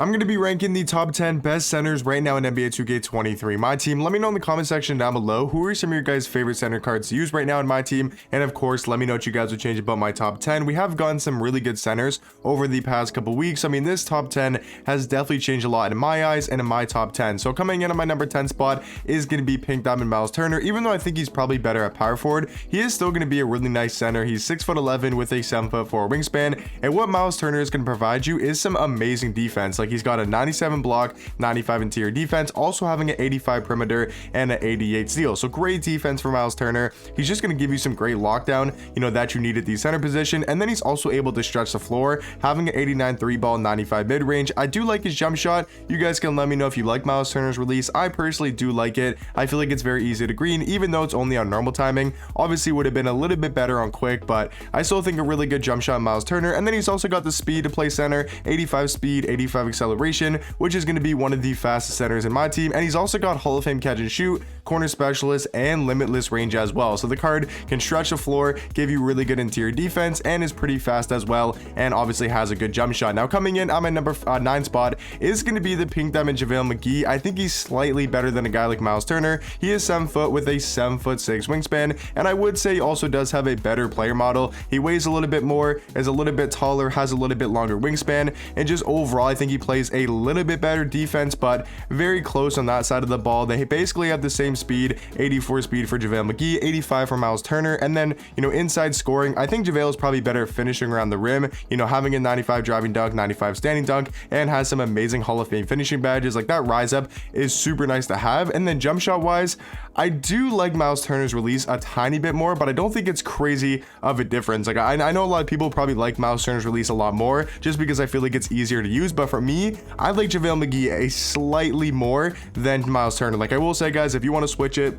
I'm going to be ranking the top 10 best centers right now in NBA 2K23. My team, let me know in the comment section down below who are some of your guys' favorite center cards to use right now in my team. And of course, let me know what you guys would change about my top 10. We have gotten some really good centers over the past couple weeks. I mean, this top 10 has definitely changed a lot in my eyes and in my top 10. So coming in on my number 10 spot is going to be Pink Diamond Myles Turner. Even though I think he's probably better at power forward, he is still going to be a really nice center. He's 6'11" with a 7'4" wingspan. And what Myles Turner is going to provide you is some amazing defense. Like, he's got a 97 block, 95 interior defense, also having an 85 perimeter and an 88 steal. So great defense for Myles Turner. He's just going to give you some great lockdown, that you need at the center position. And then he's also able to stretch the floor, having an 89 3 ball, 95 mid range. I do like his jump shot. You guys can let me know if you like Myles Turner's release. I personally do like it. I feel like it's very easy to green, even though it's only on normal timing. Obviously would have been a little bit better on quick, but I still think a really good jump shot, Myles Turner. And then he's also got the speed to play center, 85 speed, 85 acceleration, which is going to be one of the fastest centers in my team. And he's also got Hall of Fame catch and shoot, corner specialist, and limitless range as well. So the card can stretch the floor, give you really good interior defense, and is pretty fast as well, and obviously has a good jump shot. Now coming in on my number 9 spot is going to be the Pink Diamond JaVale McGee. I think he's slightly better than a guy like Myles Turner. He is 7 foot with a 7'6" wingspan, and I would say he also does have a better player model. He weighs a little bit more, is a little bit taller, has a little bit longer wingspan, and just overall I think he plays a little bit better defense, but very close on that side of the ball. They basically have the same speed, 84 speed for JaVale McGee, 85 for Myles Turner. And then inside scoring, I think JaVale is probably better at finishing around the rim, having a 95 driving dunk, 95 standing dunk, and has some amazing Hall of Fame finishing badges. Like, that rise up is super nice to have. And then jump shot wise, I do like Myles Turner's release a tiny bit more, but I don't think it's crazy of a difference. Like, I know a lot of people probably like Myles Turner's release a lot more just because I feel like it's easier to use, but for me, I like JaVale McGee a slightly more than Myles Turner. Like, I will say, guys, if you want to switch it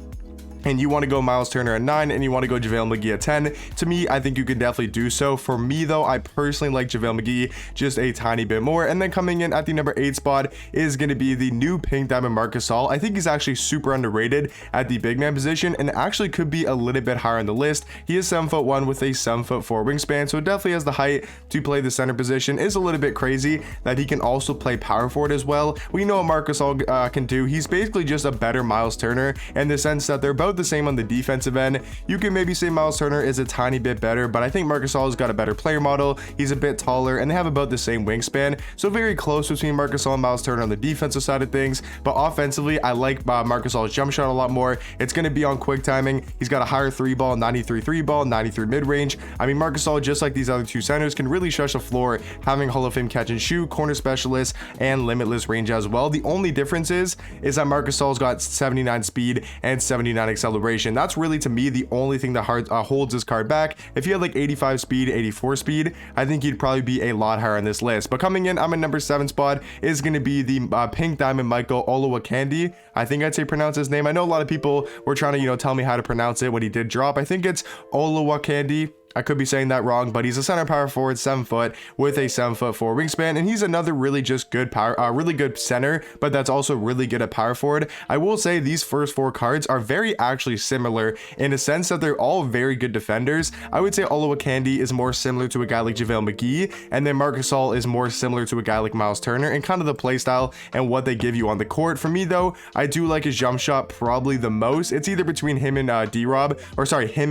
and you want to go Myles Turner at 9 and you want to go JaVale McGee at 10, to me, I think you can definitely do so. For me though, I personally like JaVale McGee just a tiny bit more. And then coming in at the number 8 spot is going to be the new Pink Diamond Marc Gasol. I think he's actually super underrated at the big man position and actually could be a little bit higher on the list. He is 7'1" with a 7'4" wingspan, so it definitely has the height to play the center position. Is a little bit crazy that he can also play power forward as well. We know what Marc Gasol can do. He's basically just a better Myles Turner in the sense that they're both the same on the defensive end. You can maybe say Myles Turner is a tiny bit better, but I think Marc Gasol has got a better player model. He's a bit taller and they have about the same wingspan, so very close between Marc Gasol and Myles Turner on the defensive side of things. But offensively, I like Marc Gasol's jump shot a lot more. It's going to be on quick timing. He's got a higher 3 ball, 93 3 ball, 93 mid range. I mean, Marc Gasol, just like these other two centers, can really stretch the floor, having Hall of Fame catch and shoot, corner specialist, and limitless range as well. The only difference is that Marc Gasol's got 79 speed and 79 acceleration. That's really, to me, the only thing that holds this card back. If he had like 85 speed, 84 speed, I think he'd probably be a lot higher on this list. But coming in, I'm at number 7 spot is going to be the Pink Diamond Michael Olowokandi. I think I'd say pronounce his name. I know a lot of people were trying to tell me how to pronounce it when he did drop. I think it's Olowokandi. I could be saying that wrong, but he's a center power forward, 7 foot with a 7'4" wingspan, and he's another really just good really good center, but that's also really good at power forward. I will say these first 4 cards are very actually similar in a sense that they're all very good defenders. I would say Olowokandi is more similar to a guy like JaVale McGee, and then Marc Gasol is more similar to a guy like Myles Turner, and kind of the play style and what they give you on the court. For me though, I do like his jump shot probably the most. It's either between him and him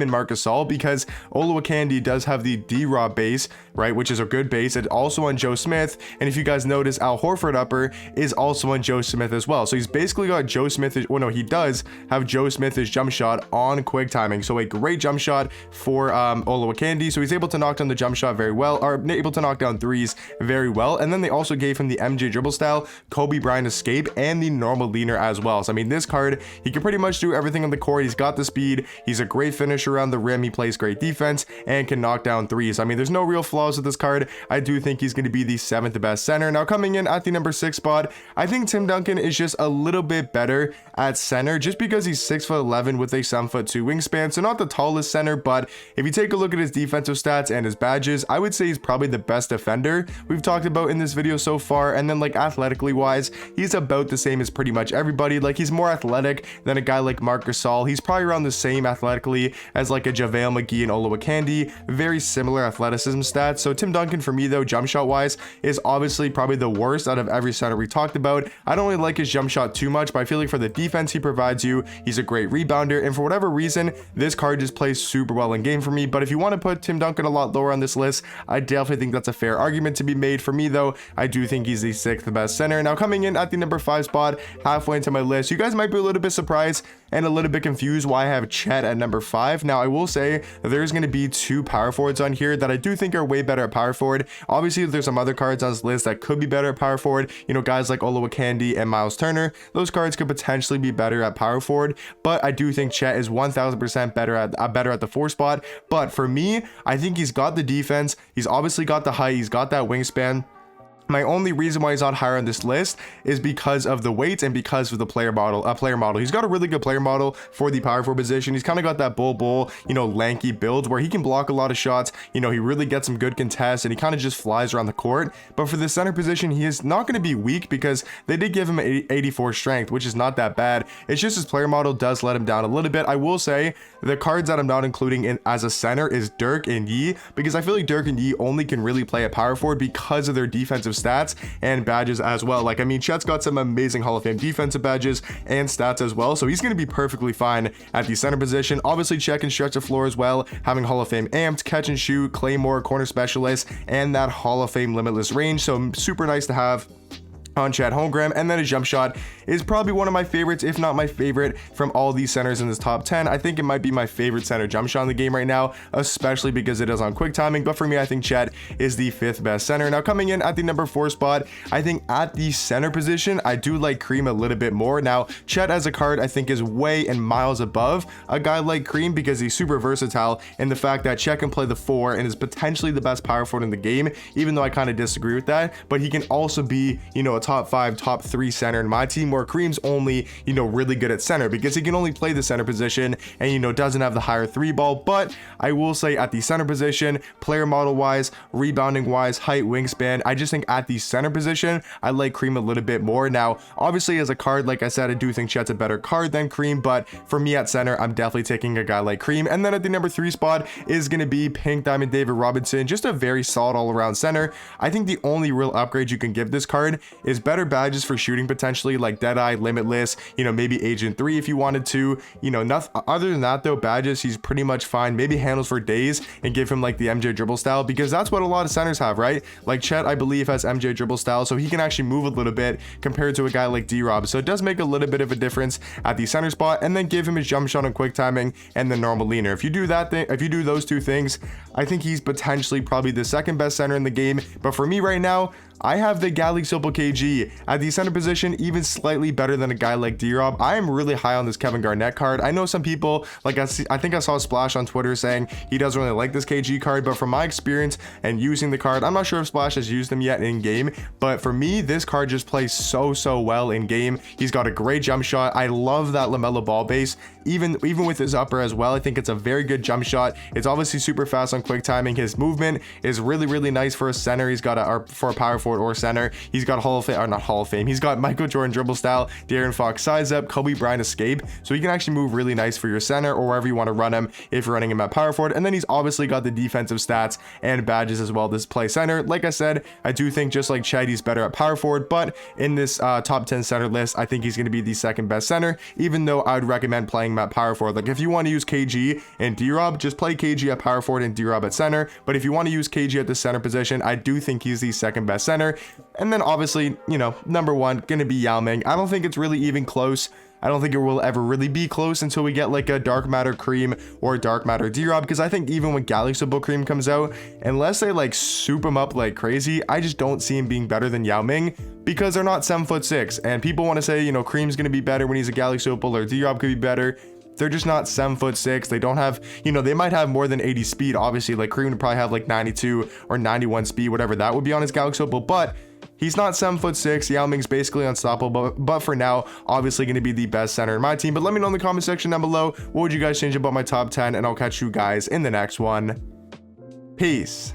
and Marc Gasol, because Olowokandi does have the D-Rob base, right, which is a good base. It's also on Joe Smith, and if you guys notice, Al Horford upper is also on Joe Smith as well. So he's basically got Joe Smith, he does have Joe Smith's jump shot on quick timing, so a great jump shot for Olowokandi. So he's able to knock down the jump shot very well, or able to knock down threes very well. And then they also gave him the MJ dribble style, Kobe Bryant escape, and the normal leaner as well. So I mean, this card, he can pretty much do everything on the court. He's got the speed, he's a great finisher around the rim, he plays great defense, and can knock down threes. I mean, there's no real flaws with this card. I do think he's going to be the 7th best center. Now coming in at the number 6 spot, I think Tim Duncan is just a little bit better at center, just because he's 6'11" with a 7'2" wingspan. So not the tallest center, but if you take a look at his defensive stats and his badges, I would say he's probably the best defender we've talked about in this video so far. And then like athletically wise, he's about the same as pretty much everybody. Like, he's more athletic than a guy like Marc Gasol. He's probably around the same athletically as like a JaVale McGee and Olowokandi. Candy, very similar athleticism stats. So Tim Duncan for me though, jump shot wise, is obviously probably the worst out of every center we talked about. I don't really like his jump shot too much, but I feel like for the defense he provides you, he's a great rebounder, and for whatever reason, this card just plays super well in game for me. But if you want to put Tim Duncan a lot lower on this list, I definitely think that's a fair argument to be made. For me though, I do think he's the 6th best center. Now coming in at the number 5 spot, halfway into my list, you guys might be a little bit surprised and a little bit confused why I have Chet at number 5. Now I will say there's going to be 2 power forwards on here that I do think are way better at power forward. Obviously there's some other cards on this list that could be better at power forward, you know, guys like Candy and Miles Turner. Those cards could potentially be better at power forward, but I do think Chet is 1000% better at the 4 spot. But for me, I think he's got the defense, he's obviously got the height, he's got that wingspan. My only reason why he's not higher on this list is because of the weight and because of the player model. He's got a really good player model for the power forward position. He's kind of got that bull, you know, lanky build where he can block a lot of shots. You know, he really gets some good contests and he kind of just flies around the court. But for the center position, he is not going to be weak because they did give him 84 strength, which is not that bad. It's just his player model does let him down a little bit. I will say the cards that I'm not including in as a center is Dirk and Yi, because I feel like Dirk and Yi only can really play at power forward because of their defensive stats and badges as well. Like, I mean, Chet's got some amazing Hall of Fame defensive badges and stats as well, so he's going to be perfectly fine at the center position. Obviously, Chet can stretch the floor as well, having Hall of Fame amped, catch and shoot, Claymore, corner specialist, and that Hall of Fame limitless range. So super nice to have on Chet Holmgren. And then his jump shot is probably one of my favorites, if not my favorite, from all these centers in this top 10. I think it might be my favorite center jump shot in the game right now, especially because it is on quick timing. But for me, I think Chet is the 5th best center. Now coming in at the number 4 spot, I think at the center position, I do like Kareem a little bit more. Now Chet as a card, I think is way and miles above a guy like Kareem because he's super versatile, and the fact that Chet can play the 4 and is potentially the best power forward in the game, even though I kind of disagree with that. But he can also be, you know, a top 5, top 3 center in my team, where Kareem's only, you know, really good at center because he can only play the center position and, you know, doesn't have the higher 3 ball. But I will say at the center position, player model wise, rebounding wise, height, wingspan, I just think at the center position, I like Kareem a little bit more. Now, obviously as a card, like I said, I do think Chet's a better card than Kareem, but for me at center, I'm definitely taking a guy like Kareem. And then at the number 3 spot is going to be Pink Diamond David Robinson, just a very solid all around center. I think the only real upgrade you can give this card is better badges for shooting potentially, like Deadeye, Limitless, you know, maybe Agent 3 if you wanted to, you know, nothing other than that though. Badges, he's pretty much fine. Maybe handles for days and give him like the MJ dribble style, because that's what a lot of centers have, right? Like Chet, I believe, has MJ dribble style, so he can actually move a little bit compared to a guy like D-Rob. So it does make a little bit of a difference at the center spot. And then give him his jump shot and quick timing and the normal leaner. If you do that thing, if you do those 2 things, I think he's potentially probably the 2nd best center in the game. But for me right now, I have the Galaxy Simple KG at the center position, even slightly better than a guy like D-Rob. I am really high on this Kevin Garnett card. I know some people, like I think I saw Splash on Twitter saying he doesn't really like this KG card, but from my experience and using the card, I'm not sure if Splash has used him yet in game, but for me, this card just plays so well in game. He's got a great jump shot. I love that LaMelo Ball base, even with his upper as well. I think it's a very good jump shot. It's obviously super fast on quick timing. His movement is really nice for a center. He's got for a power forward or center. He's got Hall of Fame, or not Hall of Fame. He's got Michael Jordan dribble style, De'Aaron Fox size up, Kobe Bryant escape. So he can actually move really nice for your center or wherever you want to run him if you're running him at power forward. And then he's obviously got the defensive stats and badges as well to play center. Like I said, I do think just like Chet, he's better at power forward, but in this top 10 center list, I think he's going to be the 2nd best center, even though I would recommend playing him at power forward. Like if you want to use KG and D-Rob, just play KG at power forward and D-Rob at center. But if you want to use KG at the center position, I do think he's the 2nd best center. And then obviously, you know, number 1 gonna be Yao Ming. I don't think it's really even close. I don't think it will ever really be close until we get like a Dark Matter Kareem or a Dark Matter D-Rob, because I think even when Galaxy Book Kareem comes out, unless they like soup him up like crazy, I just don't see him being better than Yao Ming, because they're not 7'6", and people want to say, you know, Kareem's gonna be better when he's a Galaxy Opal, or D-Rob could be better. They're just not 7'6". They don't have, you know, they might have more than 80 speed. Obviously, like Kareem would probably have like 92 or 91 speed, whatever that would be on his Galaxy Opal, but he's not 7'6". Yao Ming's basically unstoppable, but for now, obviously going to be the best center in my team. But let me know in the comment section down below, what would you guys change about my top 10, and I'll catch you guys in the next one. Peace.